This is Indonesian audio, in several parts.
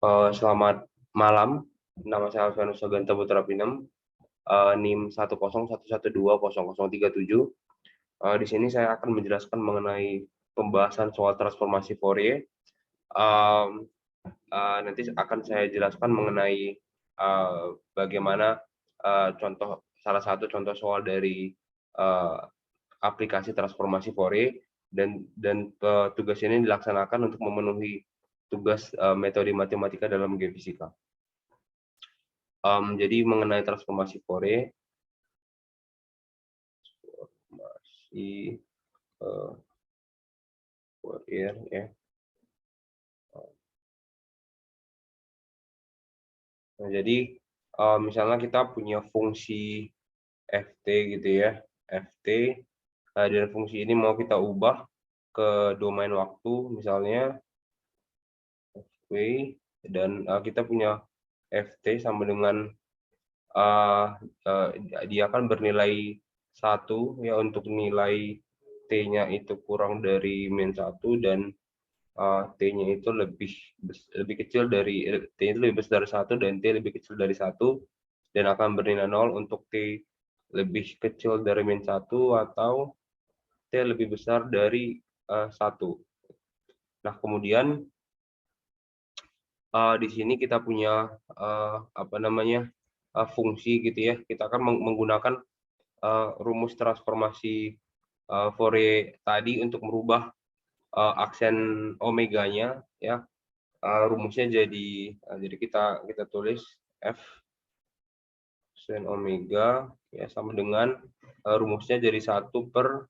Selamat malam, nama saya Alfianus Suganta Putra Pinem, NIM 10111200037. Di sini saya akan menjelaskan mengenai pembahasan soal transformasi Fourier. Nanti akan saya jelaskan mengenai bagaimana salah satu contoh soal dari aplikasi transformasi Fourier, dan tugas ini dilaksanakan untuk memenuhi tugas metode matematika dalam geofisika. Jadi mengenai transformasi Fourier, Fourier ya. Nah, jadi misalnya kita punya fungsi ft gitu ya, ft, dan fungsi ini mau kita ubah ke domain waktu, misalnya fw, dan kita punya ft sama dengan dia akan bernilai 1 ya, untuk nilai t-nya itu kurang dari min 1 dan t-nya itu lebih kecil dari t itu lebih besar dari 1 dan t lebih kecil dari 1, dan akan bernilai 0 untuk t lebih kecil dari min 1 atau t lebih besar dari 1. Nah, kemudian di sini kita punya fungsi gitu ya. Kita akan menggunakan rumus transformasi Fourier tadi untuk merubah aksen omeganya ya. Rumusnya jadi kita tulis f sin omega ya sama dengan rumusnya jadi 1 per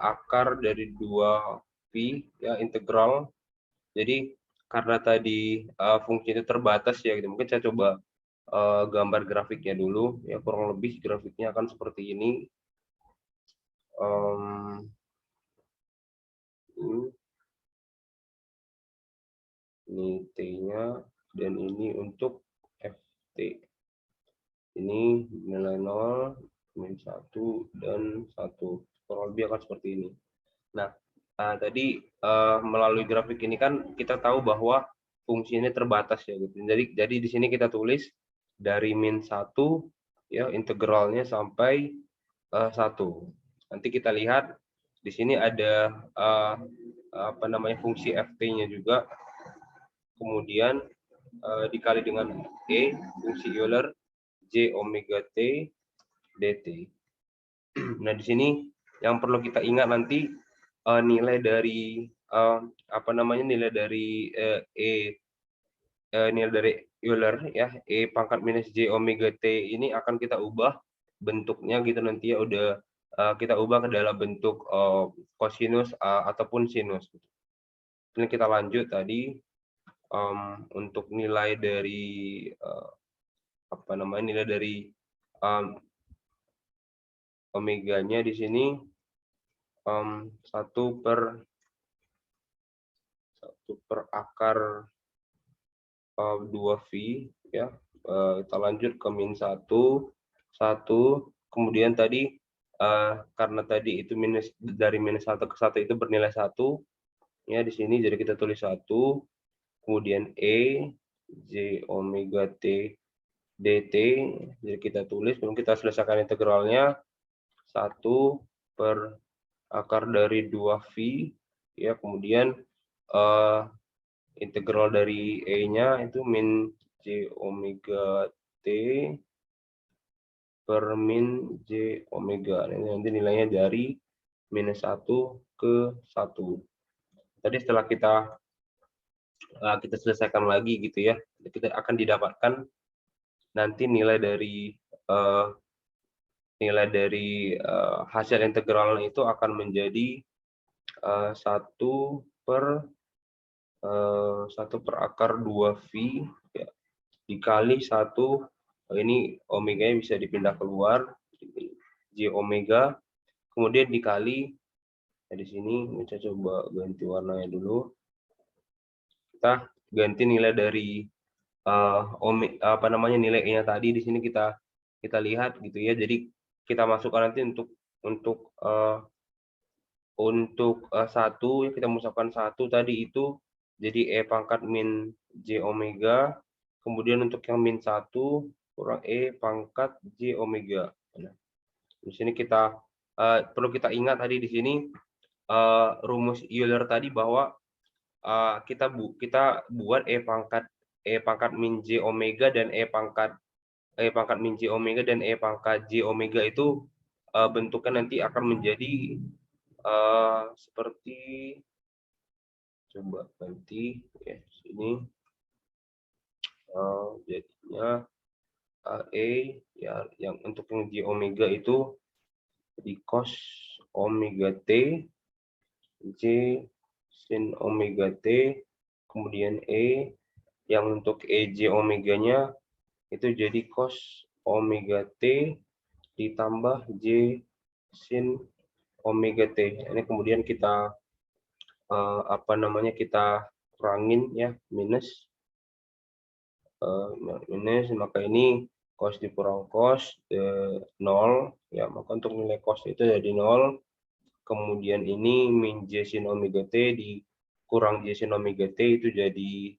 akar dari 2 pi ya, integral. Jadi karena tadi fungsi itu terbatas ya gitu, mungkin saya coba gambar grafiknya dulu ya. Kurang lebih grafiknya akan seperti ini. Ini t-nya dan ini untuk ft. Ini nilai 0, min 1 dan 1. Kurang lebih akan seperti ini. Nah, tadi melalui grafik ini kan kita tahu bahwa fungsi ini terbatas ya gitu. Jadi di sini kita tulis dari min 1 ya, integralnya sampai 1. Nanti kita lihat di sini ada fungsi ft-nya juga. Kemudian dikali dengan fungsi Euler j omega t dt. Nah, di sini yang perlu kita ingat nanti nilai dari nilai dari Euler ya, e pangkat minus j omega t ini akan kita ubah bentuknya gitu nanti ya, udah kita ubah ke dalam bentuk kosinus ataupun sinus. Ini kita lanjut tadi untuk nilai dari nilai dari omeganya di sini 1 per akar 2 V ya. Kita lanjut ke min 1, kemudian tadi karena tadi itu dari minus 1 ke 1 itu bernilai 1 ya, di sini jadi kita tulis 1, kemudian E J omega T dt, jadi kita tulis, kemudian kita selesaikan integralnya 1 per akar dari 2 V ya, kemudian integral dari E-nya itu min J omega T per min J omega. Ini nanti nilainya dari minus 1 ke 1. Tadi setelah kita selesaikan lagi gitu ya, kita akan didapatkan nanti nilai dari hasil integral itu akan menjadi 1 per akar 2 V ya, dikali 1, ini omeganya bisa dipindah keluar, J omega, kemudian dikali di sini. Saya coba ganti warnanya dulu. Kita ganti nilai dari nilainya tadi di sini kita lihat gitu ya. Jadi kita masukkan nanti untuk 1 kita masukkan 1 tadi itu jadi E pangkat min J omega. Kemudian untuk yang min 1 kurang E pangkat J omega. Nah, di sini kita perlu kita ingat tadi di sini rumus Euler tadi bahwa kita buat E pangkat min J omega dan E pangkat min J omega dan E pangkat J omega itu bentuknya nanti akan menjadi seperti, coba nanti ya sini jadinya E ya, yang untuk yang J omega itu di cos omega T J sin omega T, kemudian E yang untuk EJ omeganya itu jadi cos omega T ditambah J sin omega T. Ini kemudian kita kita kurangin ya, minus, maka ini cos dikurang cos 0 ya, maka untuk nilai cos itu jadi 0. Kemudian ini min J sin omega T dikurang J sin omega T itu jadi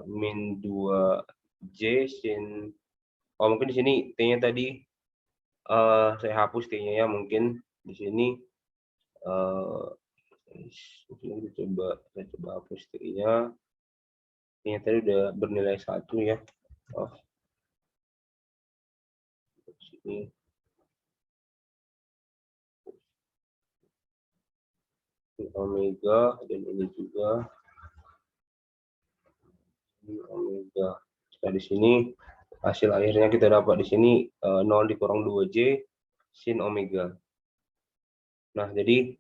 min 2J sin, mungkin di sini T-nya tadi saya hapus T-nya ya, mungkin di sini saya coba hapus T-nya. T-nya tadi udah bernilai 1 ya. Sini. Omega dan ini juga omega. Nah, di sini hasil akhirnya kita dapat di sini 0 dikurang 2J sin omega. Nah, jadi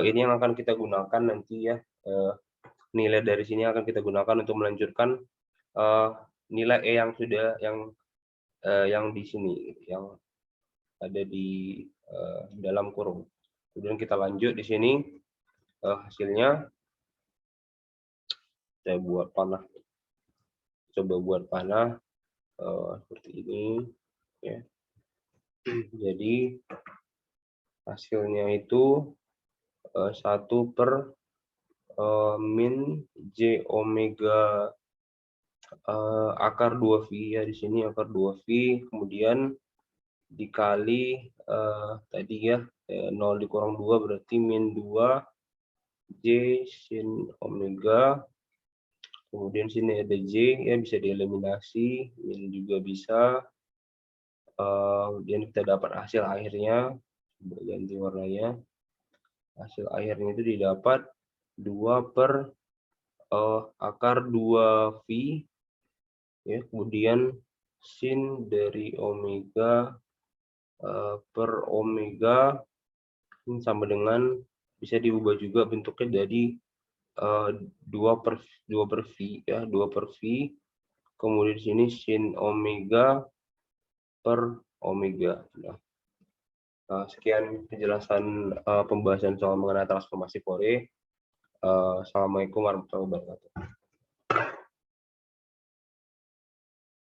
ini yang akan kita gunakan nanti ya. Nilai dari sini akan kita gunakan untuk melanjutkan nilai E yang sudah yang di sini, yang ada di dalam kurung. Kemudian kita lanjut di sini hasilnya. Saya buat panah. Coba buat panah seperti ini ya. Jadi hasilnya itu 1 per min J omega akar 2V ya, di sini akar 2V, kemudian dikali tadi ya 0 dikurang 2 berarti min 2 J sin omega. Kemudian sini ada J ya, bisa dieliminasi, min juga bisa. Kemudian kita dapat hasil akhirnya, coba ganti warnanya. Hasil akhirnya itu didapat 2 per akar 2V ya, kemudian sin dari omega per omega ini sama dengan, bisa diubah juga bentuknya dari 2 per V ya, 2 per V, kemudian di sini sin omega per omega. Nah, sekian penjelasan pembahasan soal mengenai transformasi Fourier. Assalamualaikum warahmatullahi wabarakatuh.